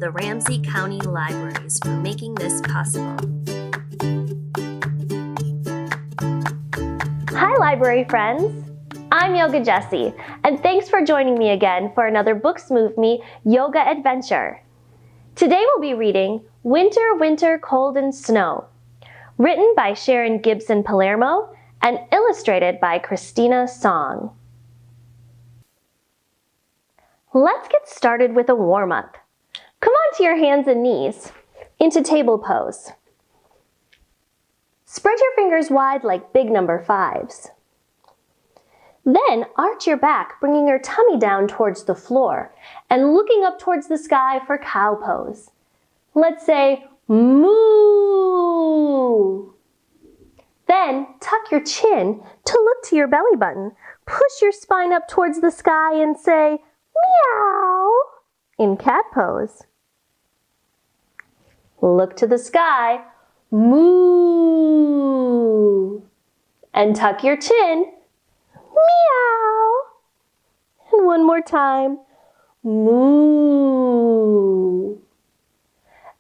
the Ramsey County Libraries for making this possible. Hi, library friends. I'm Yoga Jessie, and thanks for joining me again for another Books Move Me yoga adventure. Today we'll be reading Winter, Winter, Cold and Snow, written by Sharon Gibson Palermo and illustrated by Christina Song. Let's get started with a warm-up. Come onto your hands and knees, into table pose. Spread your fingers wide like big number 5s. Then arch your back, bringing your tummy down towards the floor and looking up towards the sky for cow pose. Let's say moo. Then tuck your chin to look to your belly button. Push your spine up towards the sky and say meow in cat pose. Look to the sky, moo, and tuck your chin, meow. And one more time, moo.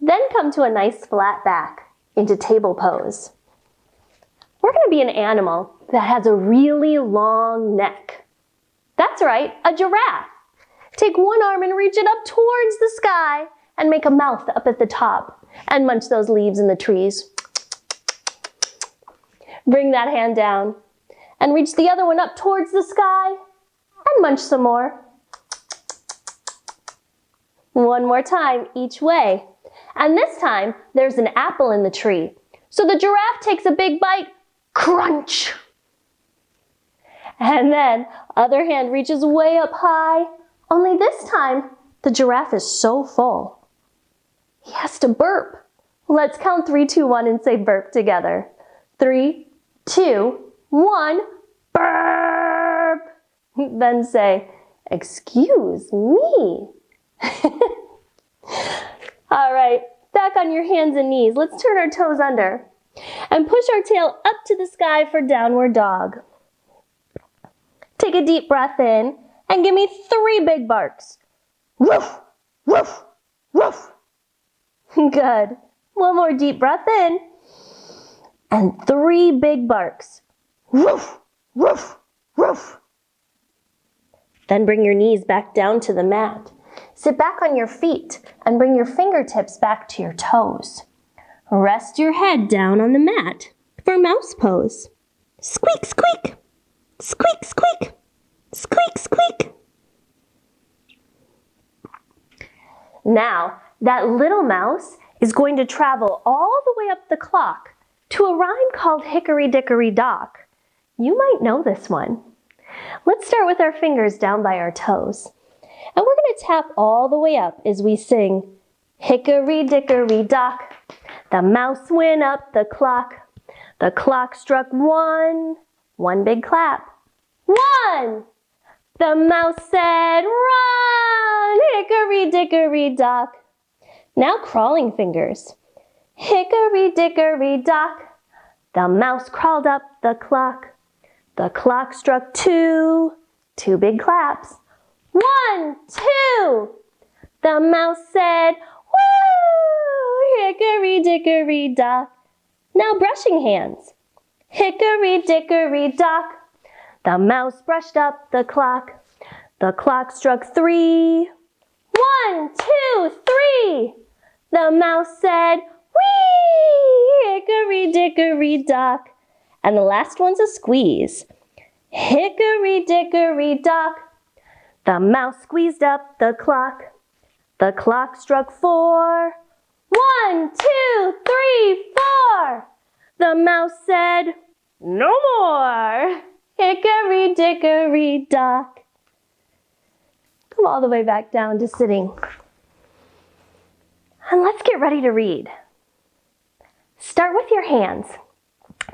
Then come to a nice flat back into table pose. We're going to be an animal that has a really long neck. That's right, a giraffe. Take one arm and reach it up towards the sky and make a mouth up at the top and munch those leaves in the trees. Bring that hand down and reach the other one up towards the sky and munch some more. One more time each way. And this time there's an apple in the tree. So the giraffe takes a big bite, crunch. And then other hand reaches way up high. Only this time, the giraffe is so full. He has to burp. Let's count 3, 2, 1 and say burp together. 3, 2, 1, burp. Then say, excuse me. All right, back on your hands and knees. Let's turn our toes under and push our tail up to the sky for downward dog. Take a deep breath in. And give me 3 big barks. Woof, woof, woof. Good. One more deep breath in. And 3 big barks. Woof, woof, woof. Then bring your knees back down to the mat. Sit back on your feet and bring your fingertips back to your toes. Rest your head down on the mat for mouse pose. Squeak, squeak. Squeak, squeak. Squeak, squeak. Now, that little mouse is going to travel all the way up the clock to a rhyme called Hickory Dickory Dock. You might know this one. Let's start with our fingers down by our toes. And we're going to tap all the way up as we sing Hickory Dickory Dock. The mouse went up the clock. The clock struck 1. One big clap. 1! The mouse said, run, hickory dickory dock. Now crawling fingers. Hickory dickory dock. The mouse crawled up the clock. The clock struck 2. 2 big claps. 1, 2. The mouse said, woo, hickory dickory dock. Now brushing hands. Hickory dickory dock. The mouse brushed up the clock. The clock struck 3. 1, 2, 3. The mouse said, wee, hickory dickory dock. And the last one's a squeeze. Hickory dickory dock. The mouse squeezed up the clock. The clock struck 4. 1, 2, 3, 4. The mouse said, no more. Hickory dickory dock. Come all the way back down to sitting. And let's get ready to read. Start with your hands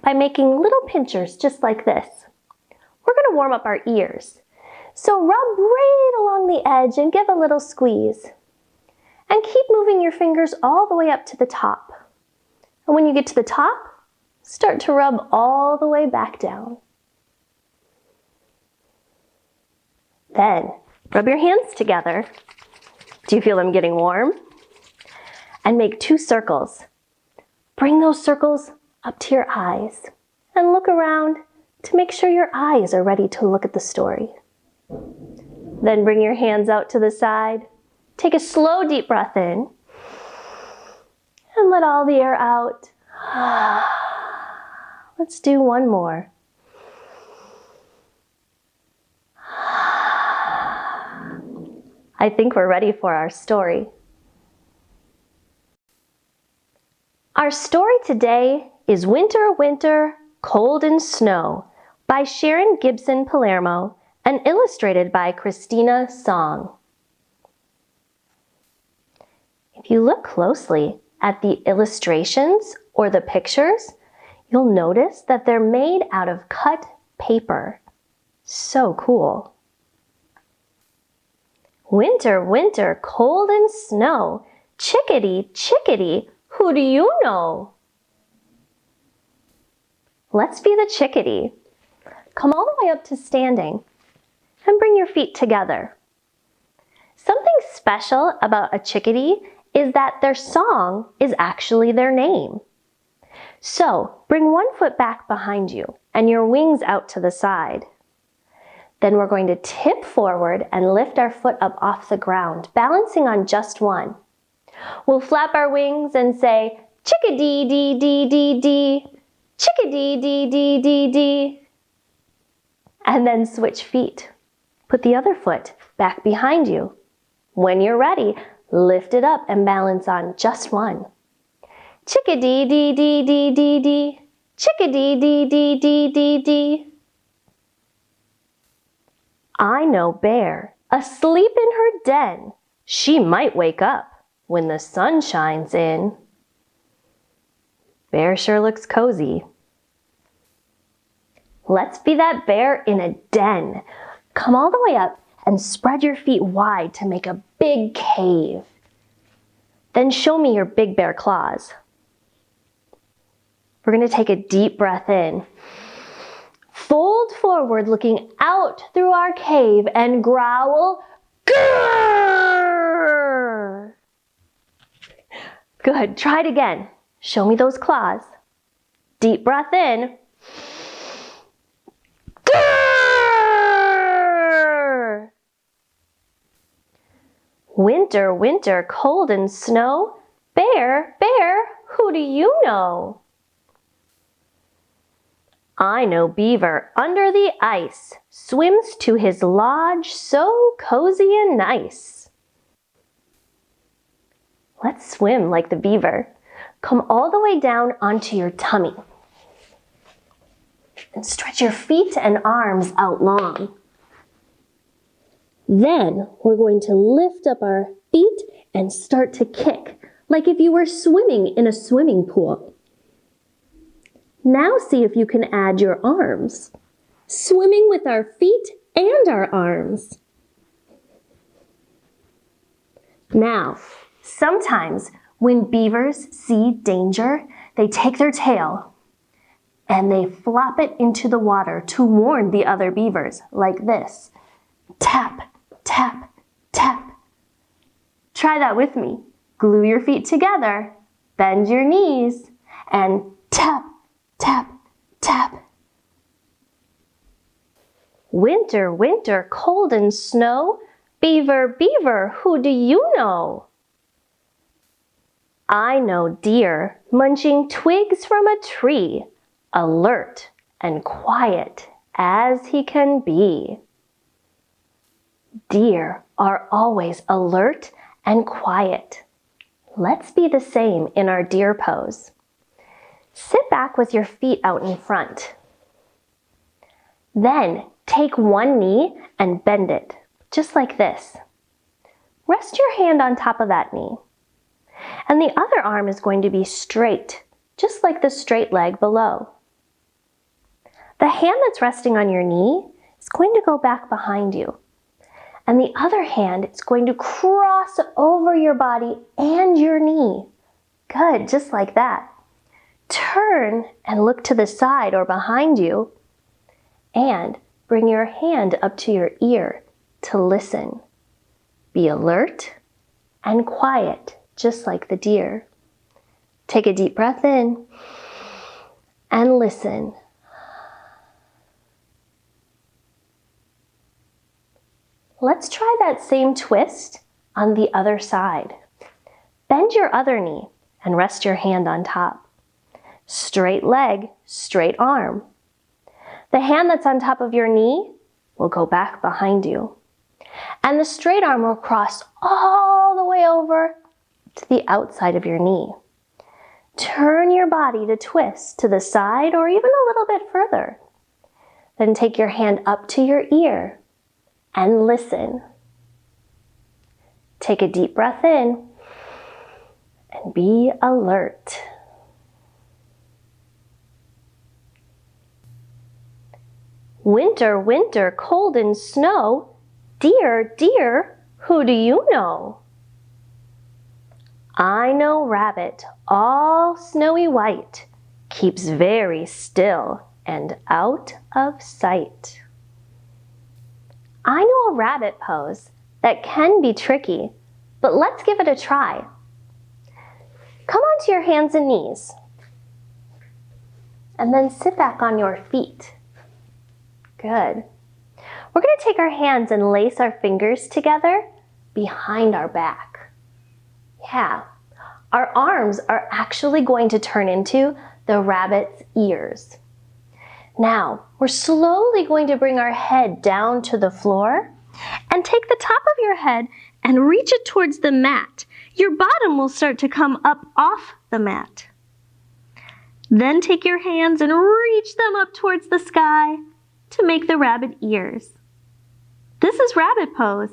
by making little pinchers just like this. We're going to warm up our ears. So rub right along the edge and give a little squeeze. And keep moving your fingers all the way up to the top. And when you get to the top, start to rub all the way back down. Then, rub your hands together. Do you feel them getting warm? and make 2 circles. Bring those circles up to your eyes and look around to make sure your eyes are ready to look at the story. Then bring your hands out to the side. Take a slow, deep breath in and let all the air out. Let's do one more. I think we're ready for our story. Our story today is Winter, Winter, Cold and Snow by Sharon Gibson Palermo and illustrated by Christina Song. If you look closely at the illustrations or the pictures, you'll notice that they're made out of cut paper. So cool. Winter, winter, cold and snow. Chickadee, chickadee, who do you know? Let's be the chickadee. Come all the way up to standing and bring your feet together. Something special about a chickadee is that their song is actually their name. So bring one foot back behind you and your wings out to the side. Then we're going to tip forward and lift our foot up off the ground, balancing on just one. We'll flap our wings and say, chickadee dee dee dee dee, chickadee dee dee dee dee. And then switch feet. Put the other foot back behind you. When you're ready, lift it up and balance on just one. Chickadee dee dee dee dee dee, chickadee dee dee dee dee dee. I know Bear, asleep in her den. She might wake up when the sun shines in. Bear sure looks cozy. Let's be that bear in a den. Come all the way up and spread your feet wide to make a big cave. Then show me your big bear claws. We're going to take a deep breath in. Fold forward, looking out through our cave and growl, grrr! Good, try it again. Show me those claws. Deep breath in. Grrr! Winter, winter, cold and snow. Bear, bear, who do you know? I know Beaver under the ice, swims to his lodge so cozy and nice. Let's swim like the beaver. Come all the way down onto your tummy. And stretch your feet and arms out long. Then we're going to lift up our feet and start to kick, like if you were swimming in a swimming pool. Now see if you can add your arms. Swimming with our feet and our arms. Now, sometimes when beavers see danger, they take their tail and they flop it into the water to warn the other beavers, like this. Tap, tap, tap. Try that with me. Glue your feet together, bend your knees, and tap, tap, tap. Winter, winter, cold and snow. Beaver, beaver, who do you know? I know Deer, munching twigs from a tree, alert and quiet as he can be. Deer are always alert and quiet. Let's be the same in our deer pose. Sit back with your feet out in front. Then take one knee and bend it, just like this. Rest your hand on top of that knee. And the other arm is going to be straight, just like the straight leg below. The hand that's resting on your knee is going to go back behind you. And the other hand is going to cross over your body and your knee. Good, just like that. Turn and look to the side or behind you. And bring your hand up to your ear to listen. Be alert and quiet just like the deer. Take a deep breath in and listen. Let's try that same twist on the other side. Bend your other knee and rest your hand on top. Straight leg, straight arm. The hand that's on top of your knee will go back behind you. And the straight arm will cross all the way over to the outside of your knee. Turn your body to twist to the side or even a little bit further. Then take your hand up to your ear and listen. Take a deep breath in and be alert. Winter, winter, cold and snow. Dear, dear, who do you know? I know rabbit, all snowy white, keeps very still and out of sight. I know a rabbit pose that can be tricky, but let's give it a try. Come onto your hands and knees, and then sit back on your feet. Good. We're going to take our hands and lace our fingers together behind our back. Yeah, our arms are actually going to turn into the rabbit's ears. Now, we're slowly going to bring our head down to the floor and take the top of your head and reach it towards the mat. Your bottom will start to come up off the mat. Then take your hands and reach them up towards the sky to make the rabbit ears. This is rabbit pose.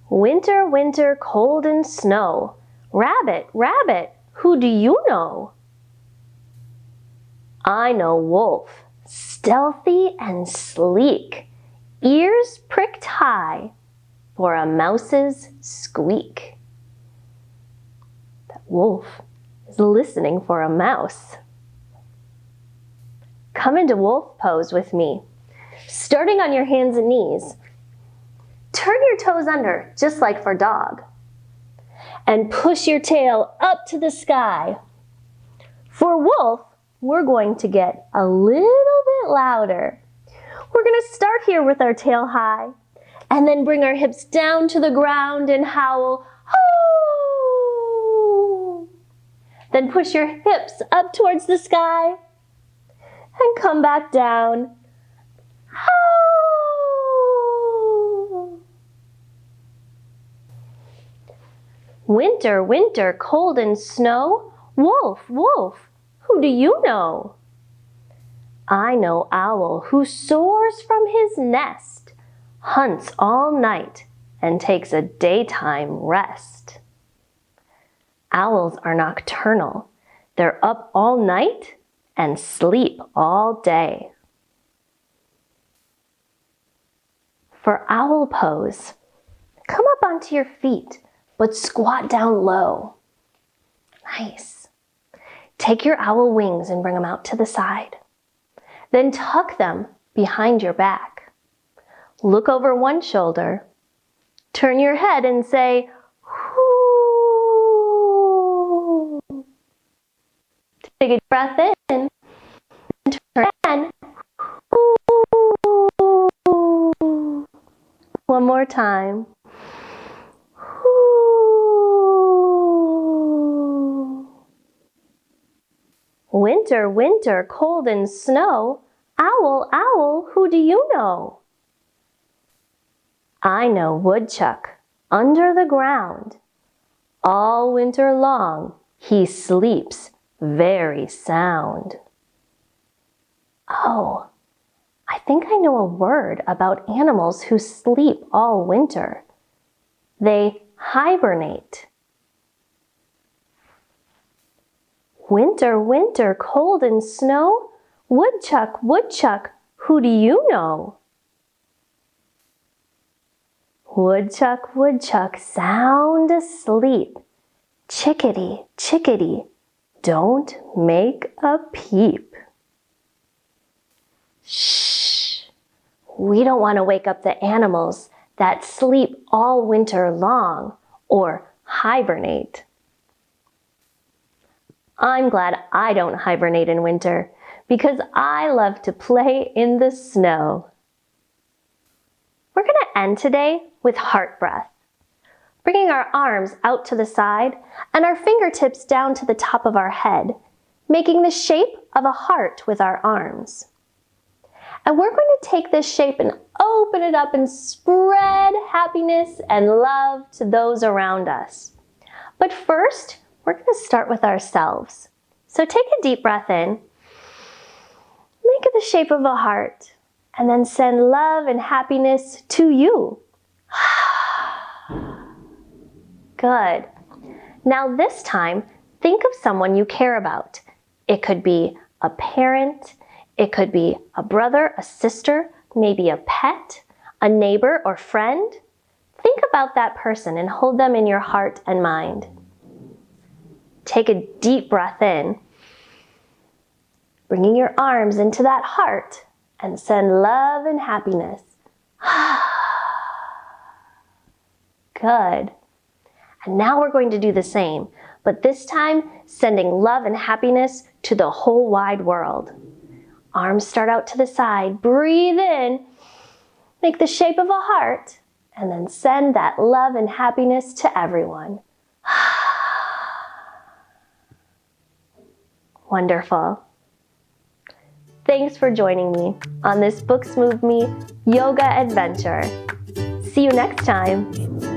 Winter, winter, cold and snow. Rabbit, rabbit, who do you know? I know wolf, stealthy and sleek, ears pricked high for a mouse's squeak. That wolf is listening for a mouse. Come into wolf pose with me. Starting on your hands and knees, turn your toes under, just like for dog, and push your tail up to the sky. For wolf, we're going to get a little bit louder. We're going to start here with our tail high, and then bring our hips down to the ground and howl, "Hoo!" Then push your hips up towards the sky, and come back down. Howl! Winter, winter, cold and snow. Wolf, wolf, who do you know? I know owl who soars from his nest, hunts all night, and takes a daytime rest. Owls are nocturnal. They're up all night and sleep all day. For owl pose, come up onto your feet, but squat down low. Nice. Take your owl wings and bring them out to the side. Then tuck them behind your back. Look over one shoulder. Turn your head and say, "Hoo." Take a breath in and turn again. Hoo. One more time. Hoo. Winter, winter, cold and snow. Owl, owl, who do you know? I know woodchuck under the ground. All winter long he sleeps very sound. Oh, I think I know a word about animals who sleep all winter. They hibernate. Winter, winter, cold and snow. Woodchuck, woodchuck, who do you know? Woodchuck, woodchuck, sound asleep. Chickadee, chickadee, don't make a peep. Shh! We don't want to wake up the animals that sleep all winter long or hibernate. I'm glad I don't hibernate in winter because I love to play in the snow. We're going to end today with heart breath, bringing our arms out to the side and our fingertips down to the top of our head, making the shape of a heart with our arms. And we're going to take this shape and open it up and spread happiness and love to those around us. But first, we're going to start with ourselves. So take a deep breath in, make it the shape of a heart, and then send love and happiness to you. Good. Now this time, think of someone you care about. It could be a parent, it could be a brother, a sister, maybe a pet, a neighbor or friend. Think about that person and hold them in your heart and mind. Take a deep breath in, bringing your arms into that heart and send love and happiness. Good. And now we're going to do the same, but this time sending love and happiness to the whole wide world. Arms start out to the side. Breathe in, make the shape of a heart, and then send that love and happiness to everyone. Wonderful. Thanks for joining me on this Books Move Me yoga adventure. See you next time.